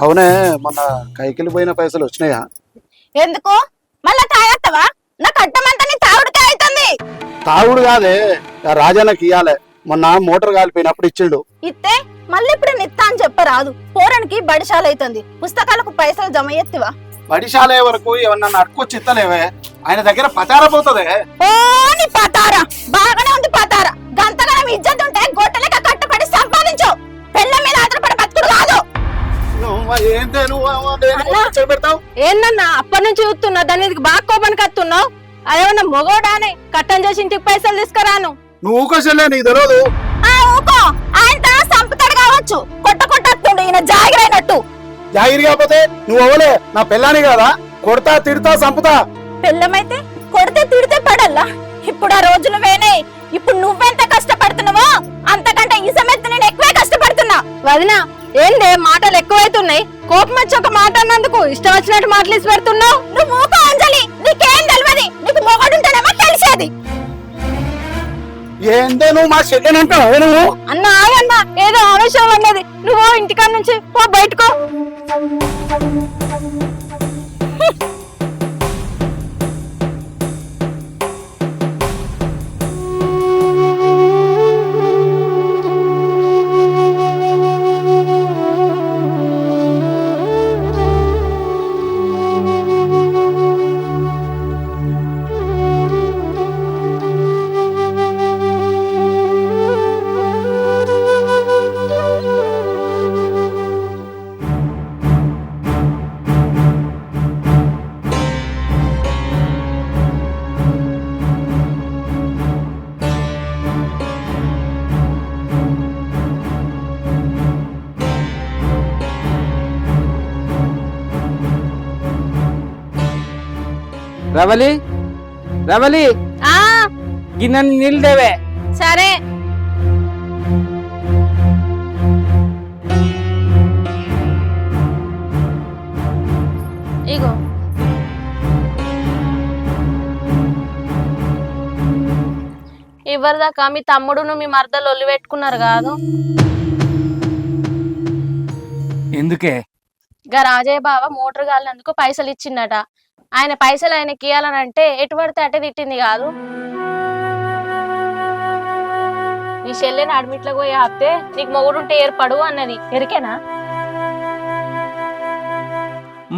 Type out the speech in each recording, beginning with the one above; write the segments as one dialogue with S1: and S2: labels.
S1: అవునే మొన్న కైకిలి పోయిన పైసలు వచ్చినాయా?
S2: ఎందుకు మళ్ళా తాగత్తవా? నా కట్టమంతా నీ తాగుడుకే అవుతుంది.
S1: తాగుడు కాదే, రాజానికి ఇయ్యాలే. మొన్న మోటార్ కాలిపోయినప్పుడు ఇచ్చిండు.
S2: ఇత్తే మళ్ళీ ఇప్పుడు నిత్తా అని చెప్పరాదు. పోరానికి బడిశాల అవుతుంది. పుస్తకాలకు పైసలు జమ ఎత్తివా?
S1: బడిశాలే వరకు ఏమన్నా అడుకొచ్చి ఇత్తలేవే, ఆయన దగ్గర పతారా పోతుందే.
S2: ఓ నీ పతారా బాగానే ఉంది. పతారా గంతగానం ఇజ్జత్ ఉంటే గొట్టలేక కట్టుబడి సంపాదించు. పెళ్ళ మీద ఆధారపడి బతుకుడు కాదు.
S3: ఏందన్నా అప్పటి నుంచి చూస్తున్నా, దాని మీదకి బాగా కోపానికి వస్తున్నావు. అదేమన్నా మొగోడానే కట్టం చేసి ఇంటికి పైసలు తీసుకురాను.
S1: నువ్వు ఊకోసలే, నీకు తెలియదు.
S2: ఊకో, ఆయన సంపుతాడు కావచ్చు. కొట్టొస్తుండు ఈయన జాగిరైనట్టు.
S1: జాగిరి కాకపోతే నువ్వు అవ్వలే, నా పెళ్ళాని కదా. కొడతా తిడతా సంపుతా.
S2: పెళ్ళమైతే కొడితే తిడితే పడల్లా. ఇప్పుడు ఆ రోజులు వేనే. ఇప్పుడు నువ్వెంత కష్టపడుతున్నావో అంతకంటే ఈ సమయത്ത് నేను ఎక్కువే కష్టపడుతున్నా.
S3: వదినా ఏందే మాటలు ఎక్కువైతున్నాయి. కోపం వచ్చి ఒక మాట అన్నందుకు ఇష్టం వచ్చినట్టు మాటలు పెడుతున్నావు.
S2: నువ్వు ఊకో అంజలి, నీకేం తెలియదు. నీకు మొగడుంటేనేమో తెలిసేది.
S1: ఏందే నువ్వు మా చెల్లెనంటావు నువ్వు?
S3: అన్న ఆగన్నా, ఏదో ఆవేశం అన్నది. నువ్వు ఇంటికాడ నుంచి పో, బయటకో.
S4: రవలి రవలి, గిన్నెని నీళ్ళు దేవే.
S3: సరే. ఇగో ఇవరిదాకా మీ తమ్ముడును మీ మరదలు ఒల్లి పెట్టుకున్నారు కాదు?
S4: ఎందుకే?
S3: గా రాజయ్య బావ మోటార్ గాలినందుకు పైసలు ఇచ్చిండట. ఆయన పైసలు ఆయనకి ఇయ్యాలనంటే ఎటు పడితే అటే తిట్టింది కాదు. నీ చెల్లెని అడ్మిట్లో పోయి ఆపితే నీకు మొగుడుంటే ఏర్పడు అన్నది. ఎరికేనా?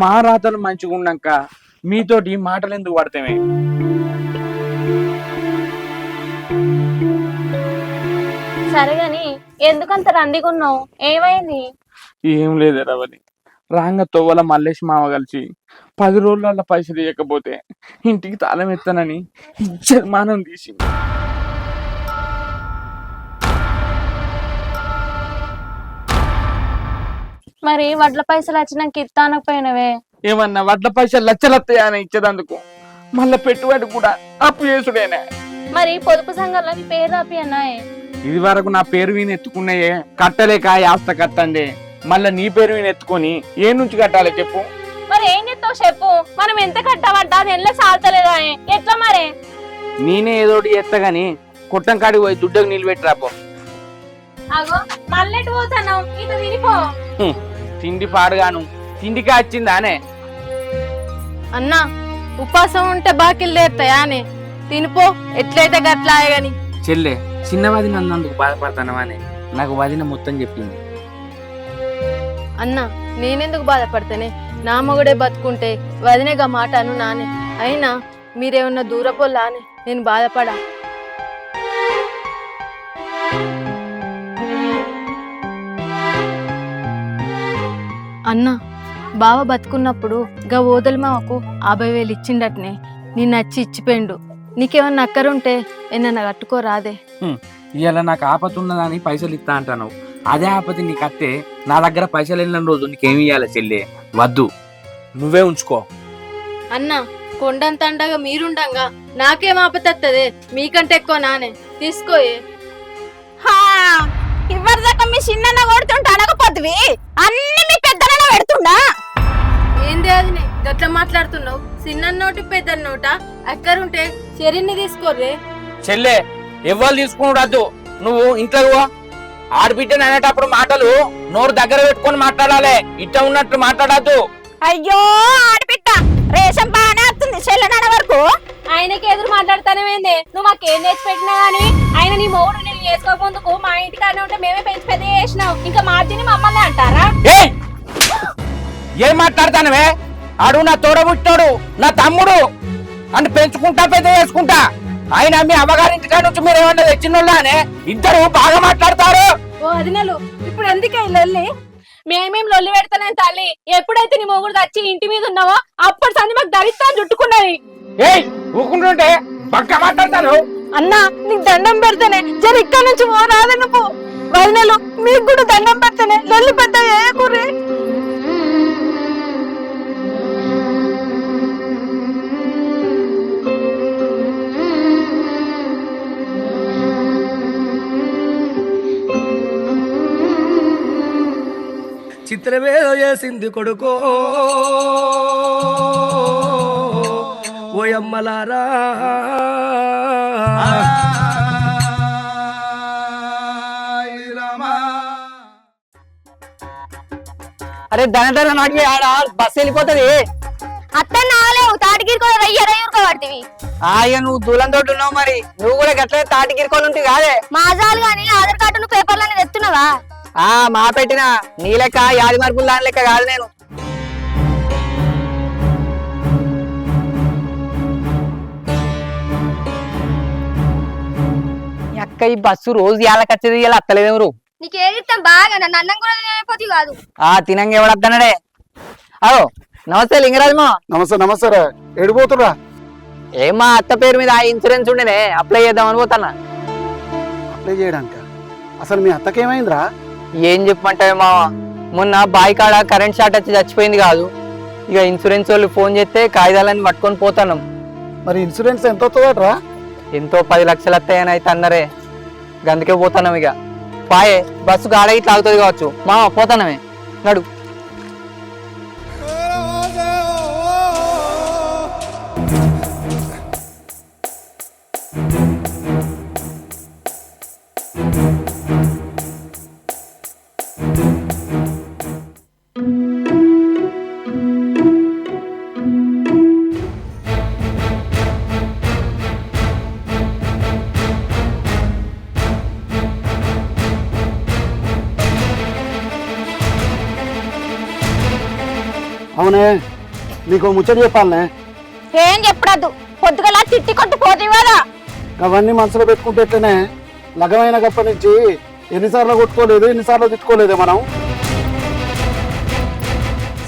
S4: మా రాతలు మంచిగా ఉన్నాక మీతోటి మాటలు ఎందుకు పడతామే?
S3: సరేగాని ఎందుకంత రందిగున్నావు? ఏమైంది?
S4: ఏం లేదు రవలి, రాంగ తొవ్వల మల్లేష్ మామ కలిసి 10 రోజుల పైసలు ఇవ్వకపోతే ఇంటికి తాళం ఎత్తానని జన్మానం తీసి.
S3: మరి వడ్ల పైసలు వచ్చినాక ఇస్తానకపోయినవే?
S4: ఏమన్నా వడ్ల పైసలు లచ్చలత్తాయా అని ఇచ్చేదందుకు మళ్ళా పెట్టుబడి కూడా అప్పు చేసుడేనా?
S3: మరి పొదుపు సంఘంలో నీ పేరు రాపి అన్నాయే.
S4: ఇది వరకు నా పేరు వీని ఎత్తుకున్నాయే, కట్టలేక ఆస్త కట్టండి. మళ్ళా నీ పేరు వీని ఎత్తుకొని ఏ నుంచి కట్టాలి చెప్పు?
S3: మరి ఏం చెప్తావు చెప్పు. మనం ఎంత కట్టబడ్డా అది ఎల్ల సాల్తలేదా? ఎట్లా మరి?
S4: నేనే ఏదోటి ఎత్తగాని కొట్టం కాడికి పోయి దుడ్డకు నిలబెట్టి రాపో.
S3: అగో మళ్ళెట్టు పోతున్నావు? ఇది తినిపో.
S4: తిండి పాడుగాను, తిండికి వచ్చిందానే.
S3: అన్నా ఉపాసం ఉంటే బాకిలు తీరుతాయా అని తినిపో. ఎట్లయితే గట్లా గాని.
S4: చెల్లె చిన్న వదిన అన్నందుకు బాధపడతానవానే, నాకు వదిన మొత్తం చెప్పింది.
S3: అన్న నేనెందుకు బాధపడతానే, నా మొగుడే బతుకుంటే వదినేగా మాట అను నానే. అయినా మీరేమన్నా దూరపోల్లా అని నేను బాధపడా. అన్న బావ బతుకున్నప్పుడు గా ఓదల మావకు 50,000 ఇచ్చిండటనే, నీ నచ్చి ఇచ్చిపోయిండు. నీకేమన్నా అక్కరుంటే ఏమన్నా కట్టుకోరాదే.
S4: ఇవాళ నాకు ఆపత ఉన్నదని పైసలు ఇస్తా అంటాను. అదే ఆపతి నీకు అత్తే నా దగ్గర పైసలు వెళ్ళిన రోజు నీకేమి ఇవ్వాలి చెల్లె? వద్దు, నువ్వే ఉంచుకో.
S3: అన్న కొండంత అండగా మీరుండంగా నాకేం ఆపతత్తదే, మీకంటే ఎక్కువ నానే. తీసుకోయే.
S2: హా ఇవ్వరిదాకా మీ చిన్న కొడుతుంటే అడగపోతువి, అన్ని మీ పెద్దలనే పెడుతుండా.
S3: ఏంది అది గట్లా మాట్లాడుతున్నావు? చిన్న నోటి పెద్ద నోట అక్కరుంటే చెరిని తీసుకోర్రే.
S4: చెల్లె ఎవ్వరు తీసుకున్నాడు, నువ్వు ఇంట్లో ఆడబిడ్డని అనేటప్పుడు మాటలు నోరు దగ్గర పెట్టుకొని మాట్లాడాలి, ఇట్ట ఉన్నట్టు మాట్లాడద్దు.
S2: అయ్యో ఆడబిడ్డ రేషం బాగానే వస్తుంది చెల్లెనడ వరకు.
S3: ఆయనకి ఎదురు మాట్లాడతానేమైంది? నువ్వు మాకేం తెచ్చి పెట్టినా గానీ ఆయన నీ మొగుడు నేను చేసుకోకముందుకు మా ఇంటికానే ఉంటే మేమే పెంచి పెద్ద చేసినావు, ఇంకా మార్జిని మమ్మల్ని అంటారా?
S4: ఏం మాట్లాడతానవే? ఆడు నా తోడబుట్టాడు, నా తమ్ముడు అని పెంచుకుంటా పెద్ద చేసుకుంటా. ఆయన మీ అమ్మగారింటికా నుంచి మీరు ఏమన్నా తెచ్చినోళ్ళనే ఇద్దరు బాగా మాట్లాడతారు.
S3: ఓ అదినలు ఇప్పుడు ఎందుకే లొల్లి? మేమేం లొల్లి పెడతానే తల్లి. ఎప్పుడైతే నీ మొగుడు వచ్చి ఇంటి మీద ఉన్నావో అప్పటి సంది మాకు దరిద్రం చుట్టుకున్నది.
S4: ఏయ్ ఊకుంటుంటే బాగా మాట్లాడతాను.
S3: అన్నా నీకు దండం పెడతానే జర ఇక్కడ నుంచి ఓ రాదు. నువ్వు వదినలు మీకు కూడా దండం పెడతానే లొల్లి పెద్ద ఏ కూరే.
S5: చిత్రమేదో చేసింది కొడుకో ఓయమ్మలారా.
S6: అరే ధనధర నాటికి ఆడ బస్సు వెళ్ళిపోతుంది.
S2: అత్త నాలేవు తాటికి పడుతుంది.
S6: ఇక నువ్వు దూలం తోటి ఉన్నావు, మరి నువ్వు కూడా గట్లే తాటికిరుకొని ఉంటుంది కాదే.
S2: మాజాలు గాని ఆధార్ కార్డు పేపర్లని తెస్తున్నావా?
S6: మా పెట్టిన నీ లెక్క యాది మార్పులు దాని లెక్క కాదు నేను. అక్క ఈ బస్సు రోజు ఏళ్ళకొచ్చేది ఇలా అత్తలేదెవరు?
S2: నీకేదిస్తాం బాగా నన్ను అన్నం కూడా తినకపోతే కాదు.
S6: తినంగా ఎవడద్దన్నాడే. అదో నమస్తే లింగరాజమా.
S1: నమస్తే నమస్తే. ఎడిపోతురా?
S6: ఏమా అత్త పేరు మీద ఇన్సూరెన్స్ ఉండేనే, అప్లై చేద్దామని పోతానా.
S1: అప్లై చేయడానిక? అసలు మీ అత్తకేమైందిరా?
S6: ఏం చెప్పమంటావే మావ, మొన్న బావి కాడ కరెంట్ షార్ట్ వచ్చి చచ్చిపోయింది కాదు. ఇక ఇన్సూరెన్స్ వాళ్ళు ఫోన్ చేస్తే కాగితాలన్నీ పట్టుకొని పోతాను.
S1: మరి ఇన్సూరెన్స్ ఎంత అవుతుందట్రా?
S6: ఎంతో 10 లక్షలు వస్తాయని అయితే అన్నారే, గందుకే పోతాం. ఇక పాయే బస్సు గాడ ఇట్లా అవుతుంది కావచ్చు. మావ పోతానమే, నడు.
S1: అవునే, నీకు ముచ్చట చెప్పాలనే.
S2: ఏం చెప్పడద్దు, పొద్దుగల తిట్టి కొట్టి పోతే కదా.
S1: అవన్నీ మనసులో పెట్టుకుంటే ఎట్లనే? లగమైన గప్ప నుంచి ఎన్నిసార్లు కొట్టుకోలేదు, ఎన్నిసార్లు తిట్టుకోలేదే మనం.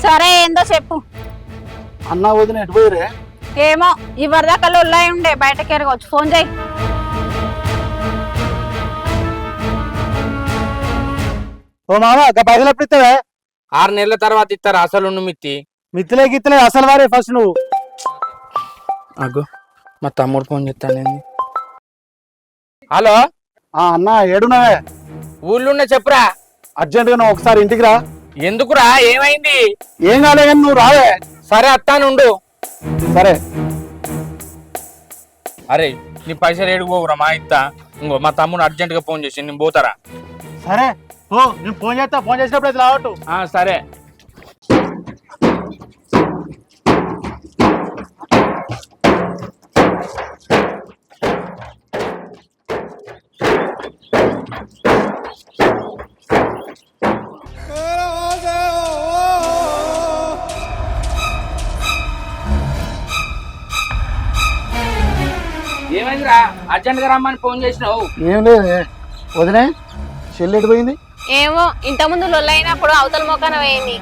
S2: సరే ఏందో చెప్పు.
S1: అన్నా వదిన ఎటు పోయిరే?
S2: ఏమో ఇవరిదాకా లొల్లాయి ఉండే, బయటకి ఎరగవచ్చు. ఫోన్ చేయి.
S1: ఓ మామ, పైసలు ఎప్పుడు ఇస్తావే?
S4: 6 నెలల తర్వాత ఇస్తారు అసలు మిత్తి.
S1: మిత్తిలే గిత్తలే అసలు వారే ఫస్ట్ నువ్వు.
S4: అగో మా తమ్ముడు ఫోన్ చేస్తాను. హలో
S1: అన్నా, ఏడున్నావే?
S4: ఊళ్ళున్న చెప్పురా.
S1: అర్జెంట్ గా నువ్వు ఒకసారి ఇంటికి రా.
S4: ఎందుకురా, ఏమైంది?
S1: ఏం కాలే కానీ నువ్వు రావే.
S4: సరే అత్తానుండు.
S1: సరే.
S4: అరే నీ పైసలు ఏడుకోవురా మా ఇత్త. ఇంకో మా తమ్ముడు అర్జెంట్ గా ఫోన్ చేసి నేను పోతారా?
S1: సరే నేను ఫోన్ చేస్తా, ఫోన్ చేసినప్పుడు అయితే రావట్టు.
S4: సరే. ఏమైందిరా అర్జెంట్ గా రమ్మని ఫోన్ చేసినావు?
S1: ఏం లేదు వదినే, చెల్లి ఎటు పోయింది?
S3: ఏమో ఇంతకుముందు లొల్లైనప్పుడు అవతల మొక్కన వేయింది.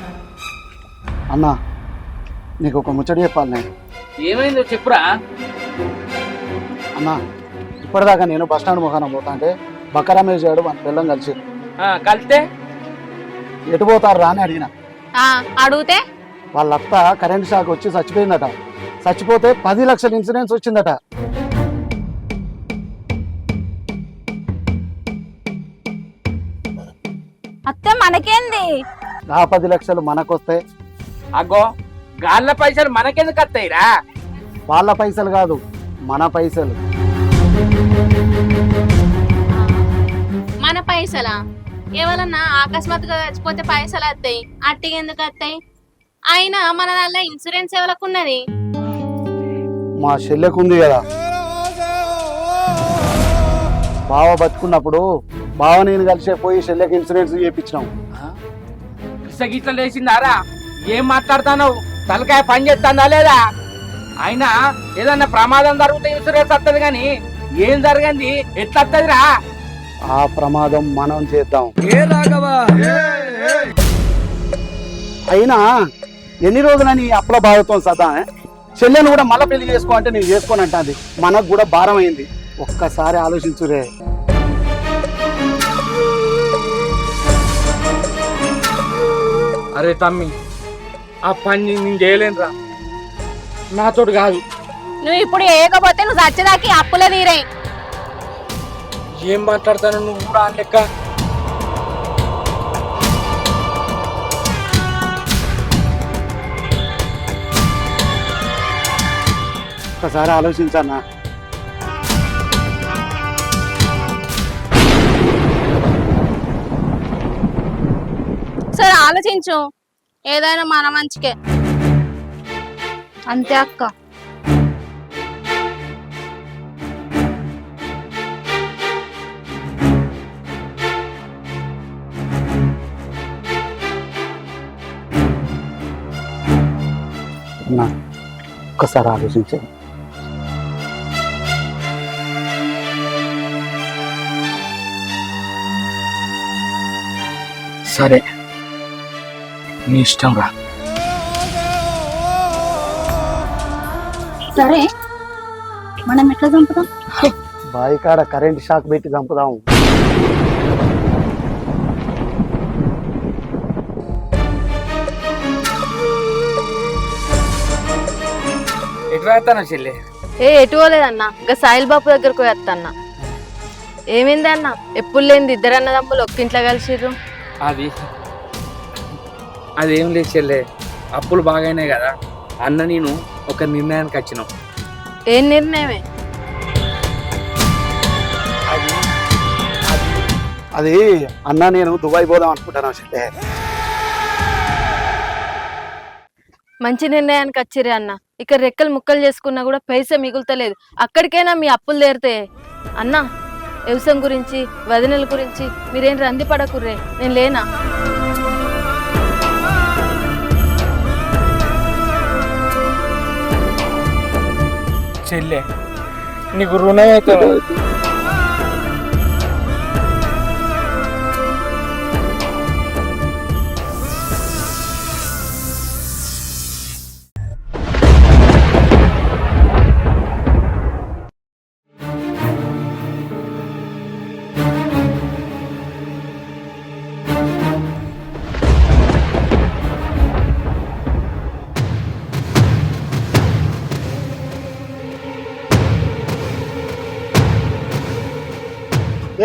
S1: అన్నా నీకు ఒక ముచ్చట చెప్పాలి నేను.
S4: ఏమైందో చెప్పురా.
S1: అన్నా ఇప్పటిదాకా నేను బస్ స్టాండ్ ముఖాన పోతా అంటే బక్క రమేష్ గారు మన పిల్లం కలిసి
S4: కలిస్తే
S1: ఎటు పోతారు అని అడిగిన.
S3: అడిగితే
S1: వాళ్ళ అత్త కరెంట్ షాక్ వచ్చి చచ్చిపోయిందట. చచ్చిపోతే 10 లక్షల ఇన్సూరెన్స్ వచ్చిందట.
S2: అత్తే మనకేంది?
S1: ఆ 10 లక్షలు మనకొస్తాయి.
S4: అగో గాళ్ళ పైసలు మనకెందుకు వస్తాయిరా?
S1: వాళ్ళ పైసలు కాదు, మన పైసలు.
S3: మన పైసలా? ఎవరన్నా అకస్మాత్తుగా చచ్చిపోతే పైసలు వస్తాయి, అట్టిగా ఎందుకు వస్తాయి? అయినా మన దానిలో ఇన్సూరెన్స్ ఎవరికి ఉన్నది?
S1: మా చెల్లెకు ఉంది కదా. బావ బతుకున్నప్పుడు బావ నేను కలిసే పోయి చెల్లెకి ఇన్సూరెన్స్ చేయించినాం.
S4: గిట్ల లేచిందారా? ఏం మాట్లాడుతావు? తలకాయ పని చేస్తుందా లేదా? అయినా ఏదన్నా ప్రమాదం జరిగితే ఇన్సూరెన్స్ వస్తుంది కానీ ఏం జరగంది ఎట్లా వస్తుందిరా?
S1: ఆ ప్రమాదం మనం చేద్దాం. అయినా ఎన్ని రోజులని అప్పుల బాధతో సదా చెల్లెను కూడా మళ్ళీ పెళ్లి చేసుకో అంటే నేను చేసుకోను అంటుంది. మనకు కూడా భారం అయింది. ఒక్కసారి ఆలోచించురే.
S4: అరే తమ్మి, ఆ పని నేను చేయలేనురా, నాతోటి కాదు.
S3: నువ్వు ఇప్పుడు వేయకపోతే నువ్వు చచ్చేదాకి అప్పులే తీరే.
S4: ఏం మాట్లాడతాను నువ్వు కూడా లెక్క?
S1: ఒక్కసారి ఆలోచించన్నా.
S3: సరే ఆలోచించు, ఏదైనా మన మంచికే.
S2: అంతే అక్క.
S1: అన్నా ఒక్కసారి ఆలోచించండి.
S4: సరే నీ ఇష్టం రా.
S2: సరే మనం ఎట్లా చంపుతాం?
S1: బావి కాడ కరెంట్ షాక్ పెట్టి చంపుదాం.
S4: ఎటు రాస్తాను చెల్లి?
S7: ఎటు పోలేదన్నా, ఇంకా సాయిల్ బాపు దగ్గరకు పోయేస్తాన్న. ఏమైంది అన్న? ఎప్పుడు లేనిది ఇద్దరు అన్నదమ్ములు ఒక్కింట్లో కలిసిర్రు.
S4: అదేం లేదు చెల్లె, అప్పులు బాగానే కదా అన్న నేను ఒక నిర్ణయానికి వచ్చినాం.
S7: ఏం నిర్ణయమే?
S1: అది అన్న నేను దుబాయ్ పోదాం అనుకుంటాను చెల్లె.
S7: మంచి నిర్ణయానికి వచ్చిరే అన్న. ఇక్కడ రెక్కలు ముక్కలు చేసుకున్నా కూడా పైసా మిగులుతలేదు. అక్కడికైనా మీ అప్పులు తీరుతాయి అన్న. వ్యవసాయం గురించి వదినల గురించి మీరేం రంది పడకుర్రే, నేను లేనా?
S4: చెల్లె నీకు రుణం అయితే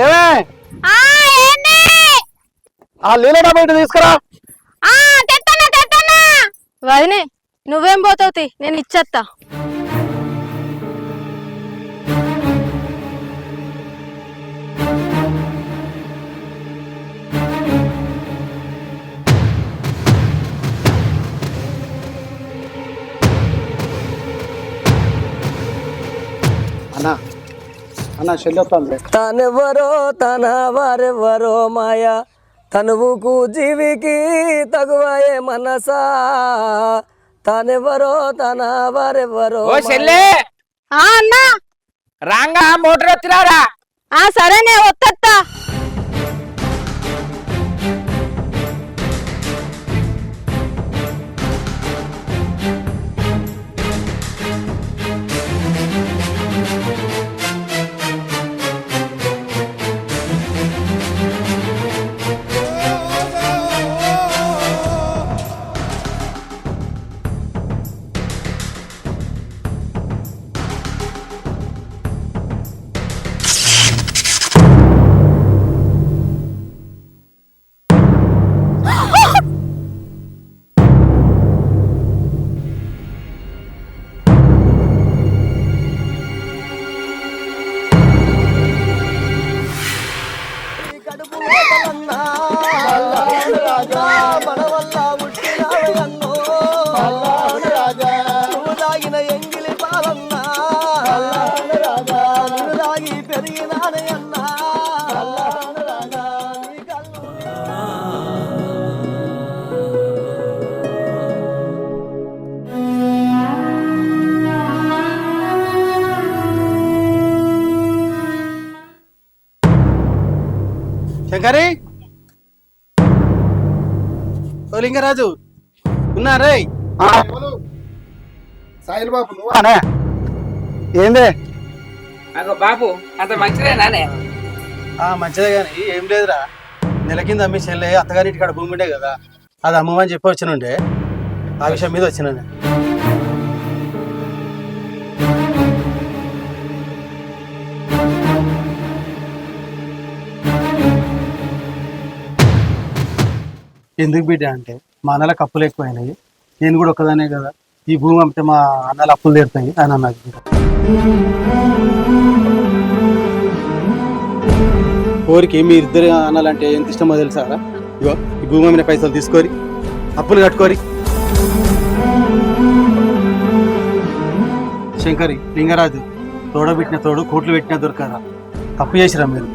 S1: ఏమే ఆ లీలడా బయట తీసుకురా.
S7: వదినే నువ్వేం పోతావుతి, నేను ఇచ్చేస్తా.
S1: అన్నా అన్న చెల్లెత్తాను.
S5: తనెవరో తన వారెవరో మాయా, తనువుకు జీవికి తగువయే మనసా. తనెవరో తన వారెవరో.
S4: ఓ చెల్లె
S7: అన్నా
S4: రాంగా మోటార్ వచ్చిరారా
S2: ఆ సరేనే వత్తత్తా.
S5: కడుపు లోపలన్నా రాజా మన వల్ల పుట్టినావయ్యన్నో నువ్వు తాగిన ఎంగిలి పాలన్నా రాజా నువ్వు తాగి పెరిగినానయ్యన్నా రాజా నీ కళ్ళు
S1: శంకరి ఓ లింగరాజు ఉన్నారే? సాయిల్ బాబు నువ్వానే? ఏందే
S4: అగో బాబు అంత మంచిదేనానే?
S8: మంచిదే కానీ ఏం లేదురా, నెల కింద అమ్మి చెల్లె అత్తగారింటి కాడ భూమి ఉండే కదా, అది అమ్మమని చెప్పి వచ్చినుండే, ఆ విషయం మీద వచ్చిన ఎందుకు బిడ్డ అంటే మా అన్నలకు అప్పులు ఎక్కువైనాయి, నేను కూడా ఒక్కదానే కదా, ఈ భూమి అమ్మితే మా అన్నలు అప్పులు తీరుతాయి అని అన్నది. ఊరికి మీ ఇద్దరు అన్నాలంటే ఎంత ఇష్టమో తెలుసారా? ఇగో ఈ భూమి మీద పైసలు తీసుకొని అప్పులు కట్టుకోరి. శంకరి లింగరాజు తోడ పెట్టిన తోడు కోట్లు పెట్టినా దొరకరా, తప్పు చేసిరా మీరు.